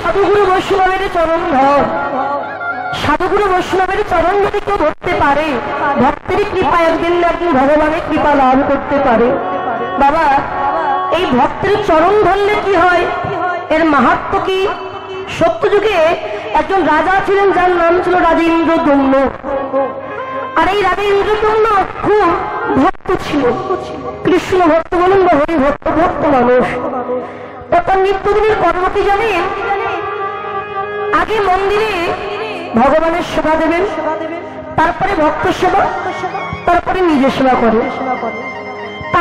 সাধুগুরু বৈষ্ণবের চরণ ধর। সাধুগুরু বৈষ্ণবের চরণ যদি কেউ ধরতে পারে, ভক্তের কৃপা একদিন না একদিন ভগবানের কৃপা লাভ করতে পারে। বাবা, এই ভক্তের চরণ ধরলে কি হয়, এর মাহাত্ম্য কি? সত্যযুগে একজন রাজা ছিলেন, যার নাম ছিল রাজা ইন্দ্রদম্ন। আর এই রাজা ইন্দ্রদম্ন খুব ভক্ত ছিল, কৃষ্ণ ভক্ত বলুন বা হরি ভক্ত, ভক্ত মানুষ। তার নিত্যদিনের কর্ম কি জানেন? আগে মন্দিরে ভগবানের সেবা দেবেন, তারপরে ভক্ত সেবা, তারপরে নিজের সেবা করে।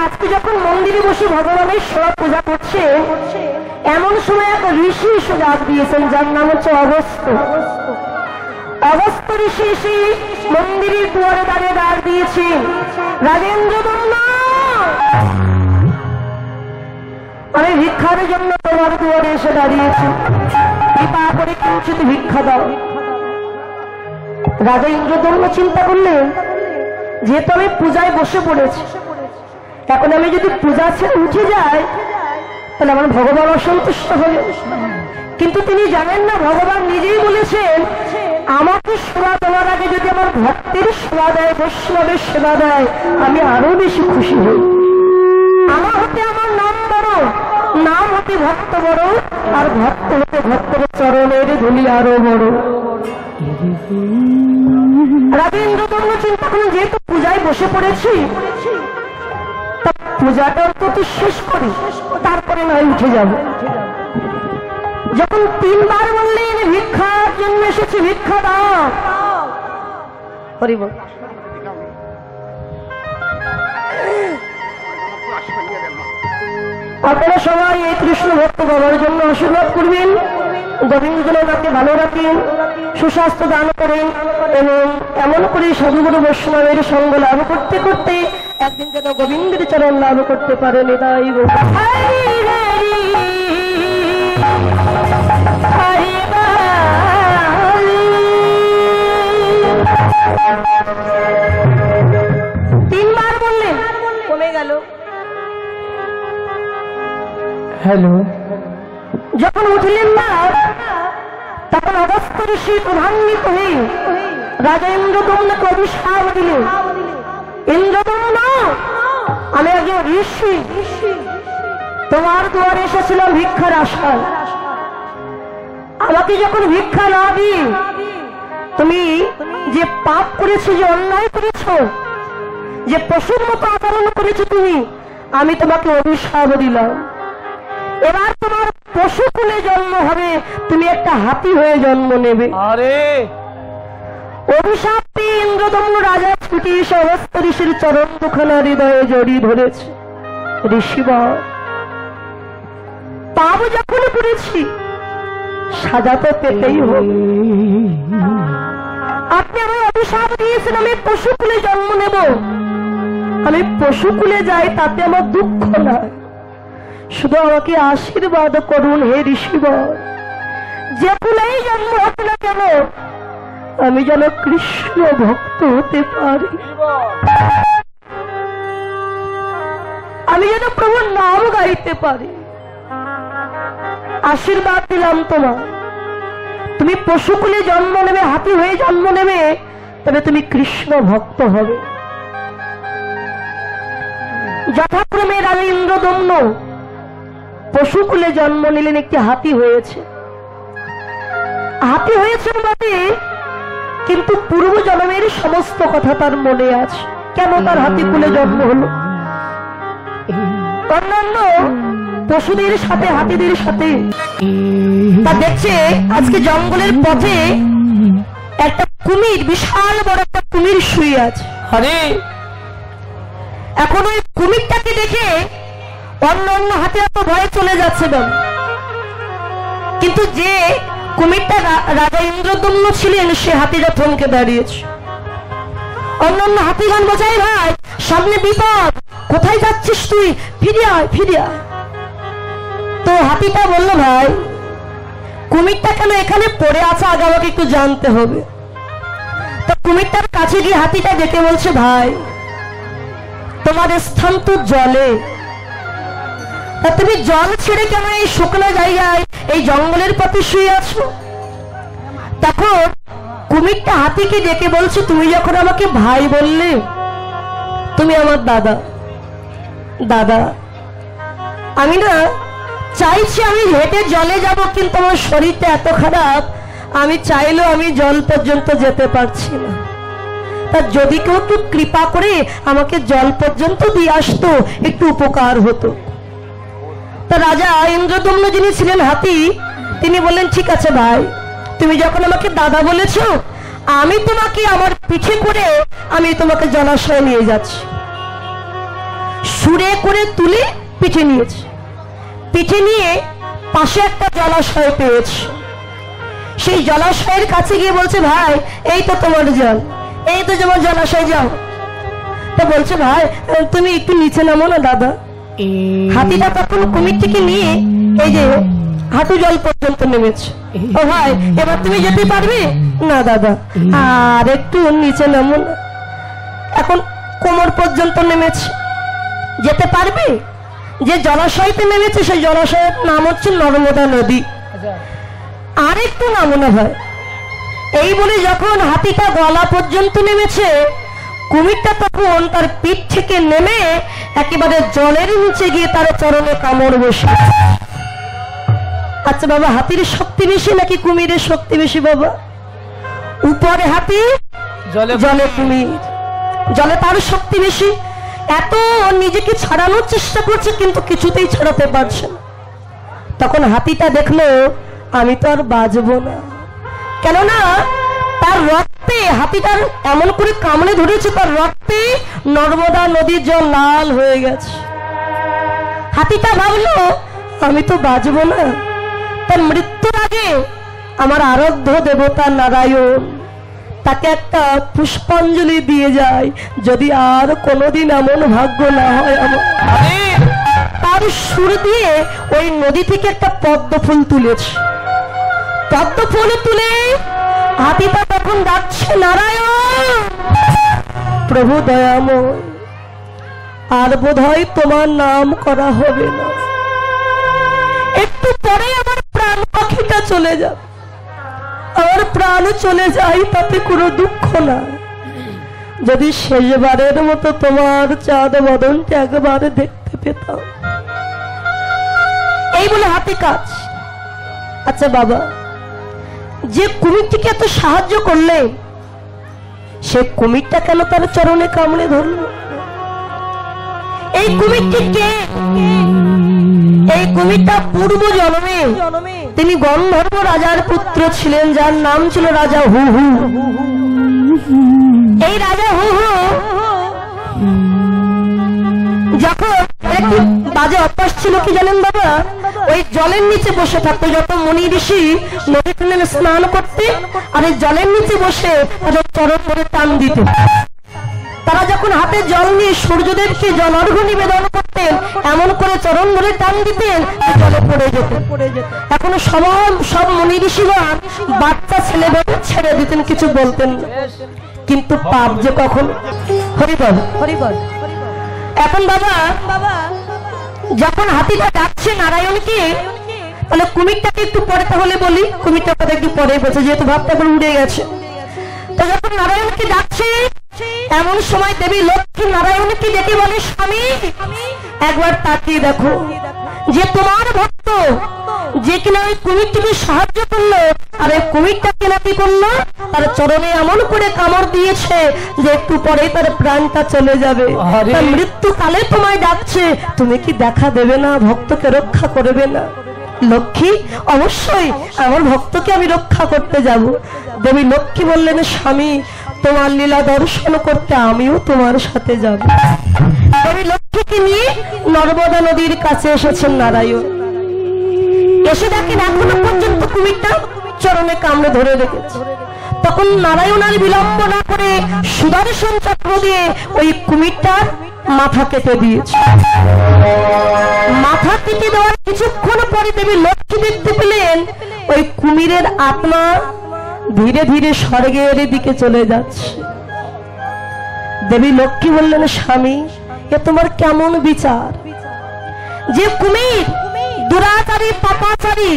আজকে যখন মন্দিরে বসে ভগবানের সেবা পূজা করছে, এমন সময় এক ঋষি এসে ডাক দিয়েছেন, যার নাম হচ্ছে অগস্ত্য। অগস্ত্য ঋষি এসে মন্দিরের দুয়ারে দাঁড়িয়ে ডাক দিয়েছেন, রাজেন্দ্রদম্ন, আমি ভিক্ষার জন্য তোমার দুয়ারে এসে দাঁড়িয়েছি, কৃপা করে কিঞ্চিত ভিক্ষা দাও। রাজা ইন্দ্রদম্ন চিন্তা করলেন, যেহেতু আমি পূজায় বসে পড়েছি, এখন আমি যদি পূজা ছেড়ে উঠে যাই তাহলে আমার ভগবান অসন্তুষ্ট হবে। কিন্তু তিনি জানেন না, ভগবান নিজেই বলেছেন, আমাকে সেবা দেওয়ার আগে যদি আমার ভক্তের সেবা দেয়, বৈষ্ণবের সেবা দেয়, আমি আরো বেশি খুশি হই। আমার হতে আমার নাম বড়, নাম হতে ভক্ত বড়, আর ভক্ত হতে ভক্তের চরণের ধুলি আরো বড়। রবীন্দ্রদম্ন চিন্তা করেন, যেহেতু পূজায় বসে পড়েছি, পূজাটা অন্তত শেষ করি, তারপরে নয় উঠে যাব। যখন 3 বার বললেন ভিক্ষার জন্য এসেছি, ভিক্ষা দাও, হরিবল। আপনারা সবাই এই কৃষ্ণ ভক্ত বাবার জন্য আশীর্বাদ করবেন, গোবিন্দ তাকে ভালো রাখেন, সুস্বাস্থ্য দান করেন, এবং এমন করে সাধুগুরু বৈষ্ণবের সঙ্গ লাভ করতে করতে একদিন যেন গোবিন্দের চরণ লাভ করতে পারেন। তাই তিনবার বললেন, কমে গেল। হ্যালো, যখন উঠলেন না, তখন অগস্ত্য ঋষি প্রধান্বিত হয়ে রাজা ইন্দ্রদম্নকে অভিশাপ দিলেন, ইন্দ্রদম্ন, আমি একজন ঋষি, তোমার দুয়ারে এসেছিলাম ভিক্ষার আশায়। আমাকে যখন ভিক্ষা না দিয়ে তুমি যে পাপ করেছো, যে অন্যায় করেছো, যে পশুর মতো আচরণ করেছো তুমি, আমি তোমাকে অভিশাপ দিলাম। এবার তোমার পশু কুলে জন্ম হবে, তুমি একটা হাতি হয়ে জন্ম নেবে। আরে অভিশাপ পেয়ে ইন্দ্রদম্ন রাজা ছুটি এসে অগস্ত্য ঋষির চরণ দুখানা হৃদয়ে জড়িয়ে ধরেছে। ঋষিবর, পাপ যখন করেছি, সাজা তো পেতেই হবে। আপনি আমার অভিশাপ দিয়েছেন আমি পশু কুলে জন্ম নেব, আমি পশু কুলে যাই, তাতে আমার দুঃখ নয়, শুধু আমাকে আশীর্বাদ করুন হে ঋষিবর, যে কুলেই জন্ম হোক না কেন, আমি যেন কৃষ্ণ ভক্ত হতে পারি, আমি যেন প্রভুর নাম গাইতে পারি। আশীর্বাদ দিলাম তোমার, তুমি পশুকুলে জন্ম নেবে, হাতি হয়ে জন্ম নেবে, তবে তুমি কৃষ্ণ ভক্ত হবে। যথাক্রমে রাজা ইন্দ্রদম্ন পশুকুলে জন্ম নিলেন, একটি হাতি হয়েছে। হাতি হয়েছে বটে, কিন্তু পূর্ব জন্মের সমস্ত কথা তার মনে আছে। কেন তার হাতিকুলে জন্ম হলো? অন্যান্য পশুদের সাথে হাতিদের সাথে তা দেখছে, আজকে জঙ্গলের পথে একটা কুমির, বিশাল বড় একটা কুমির শুয়ে আছে। আরে এখন ওই কুমিরটাকে দেখে অন্য হাতিরা তো ভয়ে চলে যাচ্ছে, কিন্তু যে কুমিরটা রাজা ইন্দ্রদম্ন ছিলেন, সে হাতিটা থমকে দাঁড়িয়েছে। অন্যান্য হাতিগণ বোঝাই, ভাই সামনে বিপদ, কোথায় যাচ্ছিস তুই, ফিরে আয়, ফিরে আয়। তো হাতিটা বলল, ভাই কুমিরটা কেন এখানে পড়ে আছে, আগে আমাকে একটু জানতে হবে। তো কুমিরটার কাছে গিয়ে হাতিটা ডেকে বলছে, ভাই তোমার স্থান তো জলে, তা তুমি জল ছেড়ে কেন এই শুকনো জায়গায় এই জঙ্গলের পথে শুয়ে আছো। তখন কুমিরটা হাতিকে ডেকে বলছে, তুমি যখন আমাকে ভাই বললে, তুমি আমার দাদা। দাদা, আমি না চাইছি আমি হেঁটে জলে যাব, কিন্তু আমার শরীরটা এত খারাপ, আমি চাইলেও আমি জল পর্যন্ত যেতে পারছি না। তা যদি কেউ একটু কৃপা করে আমাকে জল পর্যন্ত দিয়ে আসতো, একটু উপকার হতো। তা রাজা ইন্দ্রদম্ন যিনি ছিলেন হাতি, তিনি বললেন, ঠিক আছে ভাই, তুমি যখন আমাকে দাদা বলেছো, আমি তোমাকে আমার পিঠে করে আমি তোমাকে জলাশয়ে নিয়ে যাচ্ছি। সুরে করে তুলে পিঠে নিয়েছি, পিঠে নিয়ে পাশে একটা জলাশয় পেয়েছি। সেই জলাশয়ের কাছে গিয়ে বলছে, ভাই এই তো তোমার জল, এই তো যেমন জলাশয়, যাও। তা বলছে, ভাই তুমি একটু নিচে নামো না দাদা। হাতিটা তখন কুমিরটিকে নিয়ে এই যে হাঁটু জল পর্যন্ত নেমেছে। ও ভাই, এবার তুমি যেতে পারবে না দাদা, আর একটু নিচে নামো না। এখন কোমর পর্যন্ত নেমেছে, যেতে পারবে? যে জলাশয়তে নেমেছে সেই জলাশয়ের নাম হচ্ছে নর্মদা নদী, আর একটু নামো না ভাই। এই বলে যখন হাতিটা গলা পর্যন্ত নেমেছে, কুমিরটা তখন তার পিঠ থেকে নেমে একেবারে জলের নিচে গিয়ে তার চরণে কামড় বসে। আচ্ছা বাবা, হাতির শক্তি বেশি নাকি কুমিরের শক্তি বেশি বাবা? উপরে হাতি, জলে কুমির। জলে তার শক্তি বেশি। এত নিজেকে ছাড়ানোর চেষ্টা করছে, কিন্তু কিছুতেই ছাড়াতে পারছে না। তখন হাতিটা দেখলো, আমি তো আর বাঁচবো না, কেননা তার রক্তে, হাতিটার এমন করে কামড়ে ধরেছে, তার রক্তে নর্মদা নদীর জল লাল হয়ে গেছে। হাতিটা ভাবলো, আমি তো বাঁচবো না। তার মৃত্যুর আগে আমার আরাধ্য দেবতা নারায়ণ, তাকে একটা পুষ্পাঞ্জলি দিয়ে যায়, যদি আর কোনোদিন এমন ভাগ্য না হয় আমার। তার সুর দিয়ে ওই নদী থেকে একটা পদ্ম ফুল তুলেছে। পদ্ম ফুল তুলে হাতিটা তখন ডাকছে, নারায়ণ প্রভু দয়াময়, আর বোধহয় তোমার নাম করা হবে না, একটু পরে আমার প্রাণ পাখিটা চলে যাবে। আমার প্রাণ চলে যায়, তাতে কোনো দুঃখ না, যদি শেষবারের মতো তোমার চাঁদ বদনটা একবারে দেখতে পেতাম। এই বলে হাতি কাজ। আচ্ছা বাবা, যে কুমিরটিকে এত সাহায্য করলে, সে কুমিরটা কেন তার চরণে কামড়ে ধরল? এই কুমিরটি কে? এই কুমিরটা পূর্ব জন্মে তিনি গন্ধর্ব রাজার পুত্র ছিলেন, যার নাম ছিল রাজা হুহু। এই রাজা হুহু যখন একটি বাজে অভ্যাস ছিল কি জানেন বাবা, ওই জলের নিচে বসে থাকতো। যত মুনি ঋষি নদীতে নেমে স্নান করতে, আর এই জলের নিচে বসে তাদের চরণ করে টান দিত। তারা যখন হাতে জল নিয়ে সূর্যদেবকে জল অর্ঘ্য নিবেদন করতেন, এমন করে চরণ ধরে টান দিতেন, জলে পড়ে যেত। এখনো সব মুনি ঋষিগণ বাচ্চা ছেলেদের ছেড়ে দিতেন, কিছু বলতেন না, কিন্তু পাপ যে কখন। হরিবল হরিবল। এখন বাবা, যখন হাতিটা ডাকছে নারায়ণকে, তাহলে কুমিরটাকে একটু পরে তাহলে বলি, কুমিরটা কথা একটু পরে বলছে, যেহেতু ভাবটা এখন উড়ে গেছে। তো যখন নারায়ণকে ডাকছে, এমন সময় দেবী লক্ষ্মী নারায়ণকে ডেকে বলে, স্বামী একবার তাকিয়ে দেখো, যে তোমার ভক্ত, যে কিনা ওই কুমিরটিকে সাহায্য করলো, আর এই কুমিরটা কিনা কি করলো, তার চরণে এমন করে কামড় দিয়েছে যে একটু পরেই তার প্রাণটা চলে যাবে। তার মৃত্যুকালে তোমায় ডাকছে, তুমি কি দেখা দেবে না, ভক্তকে রক্ষা করবে না? লক্ষ্মী, অবশ্যই আমার ভক্তকে আমি রক্ষা করতে যাব। দেবী লক্ষ্মী বললেন, স্বামী তোমার লীলা দর্শন করতে আমিও তোমার সাথে যাব। দেবী লক্ষ্মীকে নিয়ে নর্মদা নদীর কাছে এসেছেন নারায়ণ। এসে দেখেন এখনো পর্যন্ত কুমিরটা চরণে কামড়ে ধরে রেখেছে। তখন নারায়ণ আর বিলম্ব না করে সুদর্শন চক্র দিয়ে ওই কুমিরটার মাথা কেটে দিয়েছে। মাথা কেটে দেওয়ার কিছুক্ষণ পরে দেবী লক্ষ্মী দেখতে পেলেন ওই কুমিরের আত্মা ধীরে ধীরে স্বর্গের দিকে চলে যাচ্ছে। দেবী লক্ষ্মী বললেন, স্বামী এ তোমার কেমন বিচার? যে কুমির দুরাচারী পাপাচারী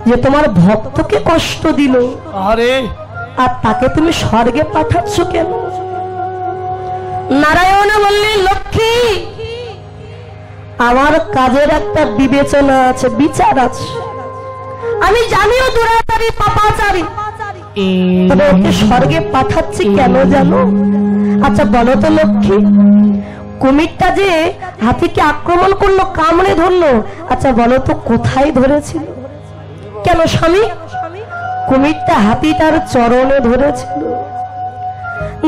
যে তোমার ভক্তকে কষ্ট দিল, আরে আর তাকে তুমি স্বর্গে পাঠাচ্ছ কেন? নারায়ণ বললেন, লক্ষ্মী, আমার কাজের একটা বিবেচনা আছে, বিচার আছে। আমি জানিও দুরাচারী পাপাচারী, তবে ওকে স্বর্গে পাঠাচ্ছি কেন জানো? আচ্ছা বলো তো লক্ষ্মী, কুমিরটা যে হাতিকে আক্রমণ করলো, কামড়ে ধরলো, আচ্ছা বলো তো কোথায় ধরেছিল? কেন স্বামী? কুমিরটা হাতিটার চরণে ধরেছিল।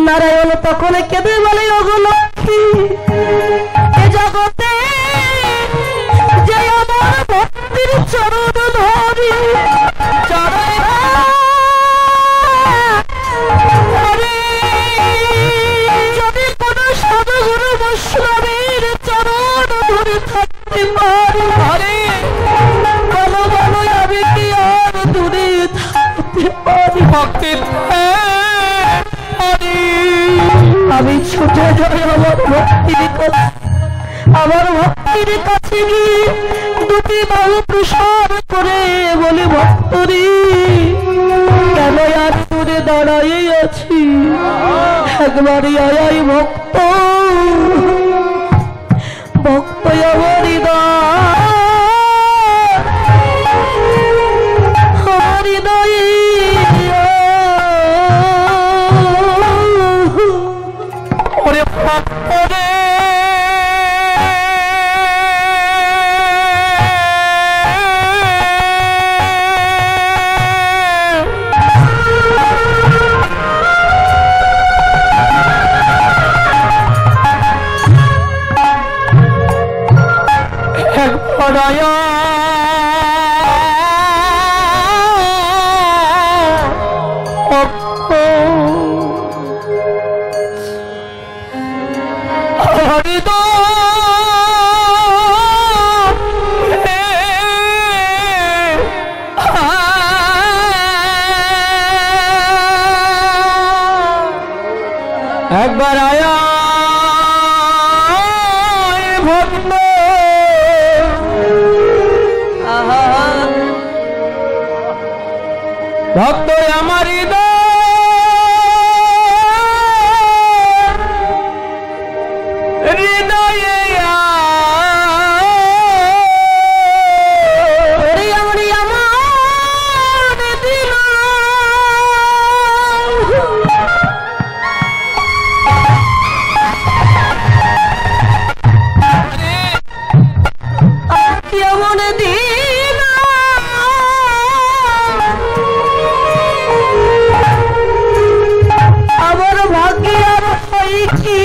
নারায়ণ তখন কেঁদে বলে, ওগো লক্ষ্মী, এ জগতে যে আমার ভক্তির চরণ ধরি, যদি কোন সাধুগুরু বৈষ্ণবের চরণ ধরে থাকতে পারি, বলো বলো আমি কি আর দূরে থাকতে পারি? ভক্তির আমি ছুটে যাই আমার ভক্তির কাছে, আমার ভক্তির কাছে গিয়ে দুটি বাহু প্রসার করে বলি, ভক্তরি কেন আর দূরে দাঁড়াই আছি, একবারই আয় ভক্ত, ভক্ত আমার হৃদয় ওরে ভক্তরে একবার আয়া ভক্ত, ভক্ত আমার হৃদয়ে আমার ভাগ্যে আর হয় কি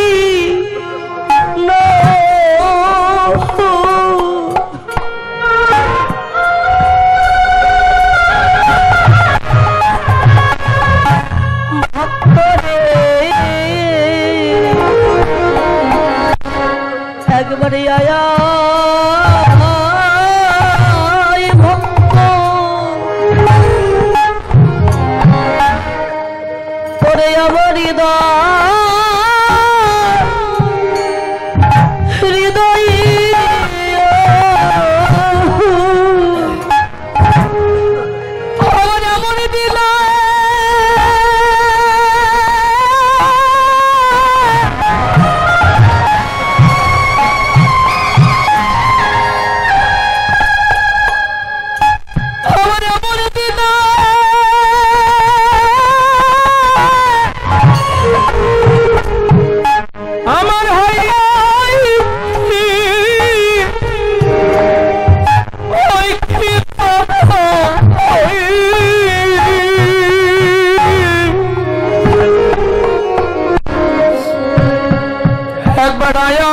একবারে আয়া ভক্ত, পরে আমার হৃদয় আমার দিলা আমার একবার আয়া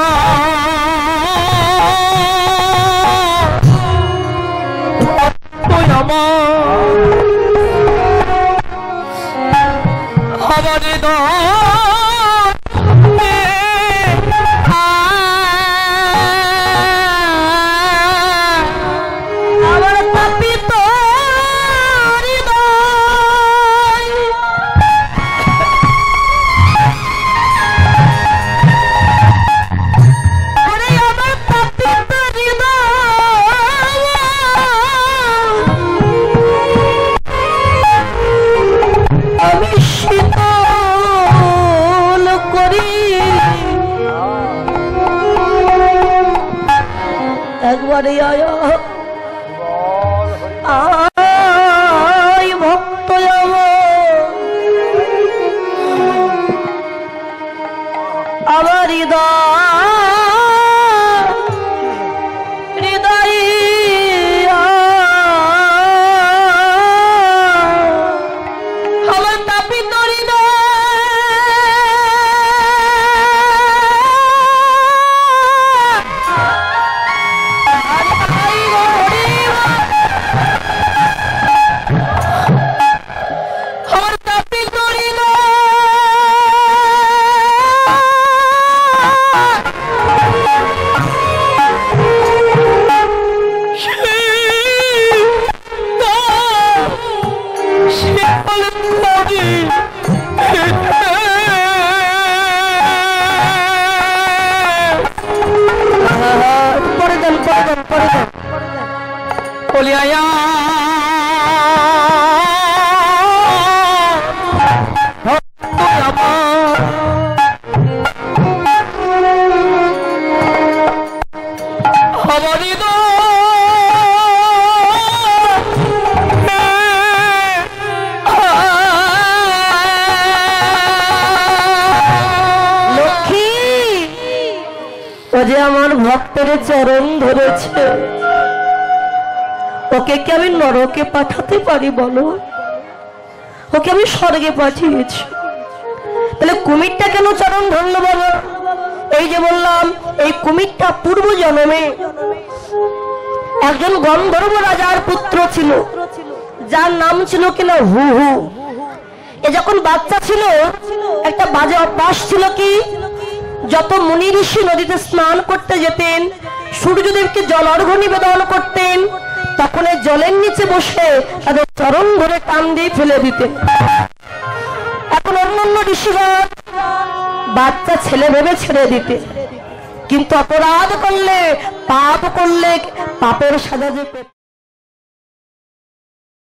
বারে আয়া আয় ভক্ত আমার হৃদয় আমার তাপিত হৃদয় যে আমার ভক্তের চরণ ধরেছে ওকে কি আমি নরকে পাঠাতে পারি বলো? ওকে আমি স্বর্গে পাঠিয়েছি, তাহলে কুমিরটা কেন চরণ ধরলো বলো? এই যে বললাম এই কুমিরটা পূর্ব জন্মে একজন গন্ধর্ব রাজার পুত্র ছিল, যার নাম ছিল কিনা হু হু। এ যখন বাচ্চা ছিল একটা বাজে অভ্যাস ছিল কি, যত মুনি ঋষি নদীতে স্নান করতে যেতেন, সূর্যদেবকে জল অর্ঘ্য নিবেদন করতেন, তখন এই জলের নিচে বসে তাদের চরণ ধরে টান দিয়ে ফেলে দিতেন। এখন অন্যান্য ঋষিগণ বাচ্চা ছেলে ভেবে ছেড়ে দিতে, কিন্তু অপরাধ করলে পাপ করলে পাপের সাজা যে